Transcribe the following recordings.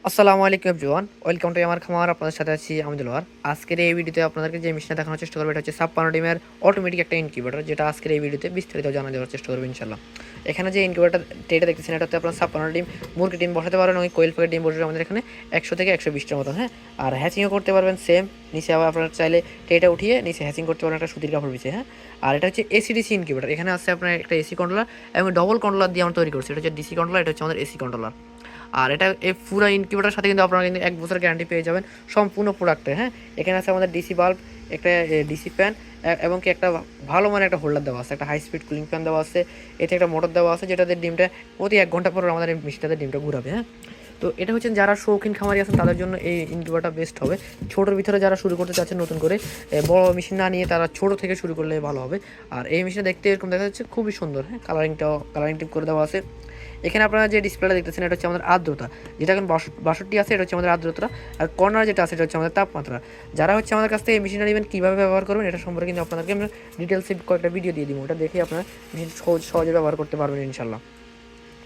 আসসালামু আলাইকুম everyone, welcome to আমার খামার। আপনাদের সাথে আছি আমি দিলওয়ার। আজকের এই ভিডিওতে আপনাদেরকে যে মেশিনটা দেখানোর চেষ্টা করবো এটা হচ্ছে 56 ডিমের অটোমেটিক একটা ইনকিউবেটর, যেটা আজকের এই ভিডিওতে বিস্তারিত জানা দেওয়ার চেষ্টা করবো ইনশাল্লাহ। এখানে যে ইনকিউবেটর এটা দেখতেছেন এটাতে আপনার 56 ডিম মুরগি ডিম বসাতে পারবেন। ওই কোয়েল পাখির ডিম বসবে আমাদের এখানে 100 থেকে 120টার মতো, হ্যাঁ। আর হ্যাচিংও করতে পারবেন সেম। নিচে আবার আপনারা চাইলে টেটা উঠিয়ে নিচে হ্যাচিং করতে পারবেন একটা সুতির কাপড় বিছিয়ে, হ্যাঁ। আর এটা হচ্ছে এসিডিসি ইনকিউবেটর। এখানে আছে আপনার একটা এসি কন্ট্রোলার এবং ডবল কন্ট্রোলার দিয়ে আমরা তৈরি করছি। এটা হচ্ছে ডিসি কন্ট্রোলার, এটা হচ্ছে আমাদের এসি কন্ট্রোলার। আর এটা এই পুরো ইনকিউবেটার সাথে কিন্তু আপনারা কিন্তু 1 বছর গ্যারান্টি পেয়ে যাবেন সম্পূর্ণ প্রোডাক্টে, হ্যাঁ। এখানে আছে আমাদের ডিসি বাল্ব, একটা ডিসি ফ্যান এবং কি একটা ভালো মানের একটা হোল্ডার দেওয়া আছে, একটা হাই স্পিড কুলিং ফ্যান দেওয়া আছে, এতে একটা মোটর দেওয়া আছে যেটাতে ডিমটা প্রতি 1 ঘন্টা পর আমাদের এই মেশিনটাতে ডিমটা ঘুরাবে, হ্যাঁ। তো এটা হচ্ছে যারা শৌখিন খামারি আছেন তাদের জন্য এই ইনকিউবেটার বেস্ট হবে। ছোটোর ভিতরে যারা শুরু করতে চাচ্ছেন নতুন করে, বড় মেশিন না নিয়ে তারা ছোটো থেকে শুরু করলে ভালো হবে। আর এই মেশিনটা দেখতে এরকম দেখা যাচ্ছে, খুবই সুন্দর, হ্যাঁ। কালারিং টিপ করে দেওয়া আছে। এখানে আপনারা যে ডিসপ্লেটা দেখতেছেন এটা হচ্ছে আমাদের আর্দ্রতা, যেটা এখন 62 আছে, এটা হচ্ছে আমাদের আর্দ্রতা। আর কর্নার যেটা আছে এটা হচ্ছে আমাদের তাপমাত্রা। যারা হচ্ছে আমাদের কাছ থেকে এই মেশিনটা নেবেন কীভাবে ব্যবহার করবেন এটা সম্পর্কে কিন্তু আপনাদেরকে আমরা ডিটেলসে কয়েকটা ভিডিও দিয়ে দিব, ওটা দেখে আপনারা মেশিন সহজে ব্যবহার করতে পারবেন ইনশাল্লাহ।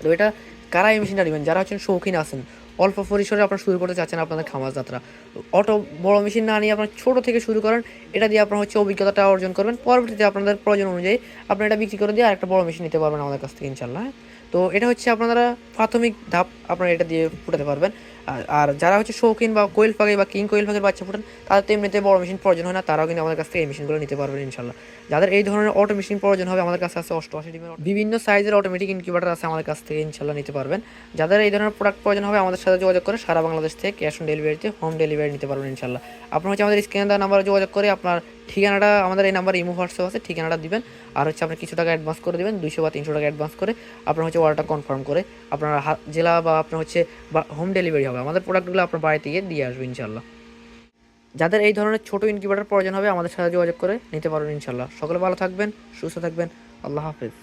তো এটা কারা এই মেশিনটা নেবেন? যারা হচ্ছেন শৌখিন আছেন, অল্প পরিসরে আপনারা শুরু করতে চাচ্ছেন আপনাদের খামার যাত্রা, অটো বড় মেশিন না নিয়ে আপনারা ছোটো থেকে শুরু করেন। এটা দিয়ে আপনারা হচ্ছে অভিজ্ঞতাটা অর্জন করবেন, পরবর্তীতে আপনাদের প্রয়োজন অনুযায়ী আপনারা এটা বিক্রি করে দিয়ে আরেকটা বড় মেশিন নিতে পারবেন আমাদের কাছ থেকে ইনশাল্লাহ। তো এটা হচ্ছে আপনারা প্রাথমিক ধাপ, আপনারা এটা দিয়ে ফুটাতে পারবেন। আর যারা হচ্ছে শৌখিন বা কোয়েল পাখি বা কিং কোয়েল পাখির বাচ্চা ফুটান, তাদের তো এমনিতে বড় মেশিন প্রয়োজন হয় না, তারাও কিন্তু আমাদের কাছ থেকে এই মেশিনগুলো নিতে পারবেন ইনশাল্লাহ। যাদের এই ধরনের অটো মেশিন প্রয়োজন হবে আমাদের কাছে আছে 88 ডিমের বিভিন্ন সাইজের অটোমেটিক ইনকিউবেটর আছে, আমাদের কাছ থেকে ইনশাল্লাহ নিতে পারবেন। যাদের এই ধরনের প্রোডাক্ট প্রয়োজন হবে আমাদের সাথে যোগাযোগ করে সারা বাংলাদেশ থেকে ক্যাশ অন ডেলিভারিতে হোম ডেলিভারি নিতে পারবেন ইনশাল্লাহ। আপনার হচ্ছে আমাদের স্ক্রিনে দেওয়া নাম্বারে যোগাযোগ করে আপনার ঠিকানাটা, আমাদের এই নাম্বার ইমো হোয়াটসঅ্যাপ আছে, ঠিকানাটা দিবেন। আর হচ্ছে আপনি কিছু টাকা অ্যাডভান্স করে দেবেন, 200 বা 300 টাকা অ্যাডভান্স করে আপনার হচ্ছে অর্ডারটা কনফার্ম করে আপনার জেলা বা আপনার হচ্ছে হোম ডেলিভারি হবে, আমাদের প্রোডাক্টগুলো আপনার বাড়িতে গিয়ে দিয়ে আসবে ইনশাল্লাহ। যাদের এই ধরনের ছোটো ইনকিউবেটর প্রয়োজন হবে আমাদের সাথে যোগাযোগ করে নিতে পারবেন ইনশাল্লাহ। সকলে ভালো থাকবেন, সুস্থ থাকবেন। আল্লাহ হাফেজ।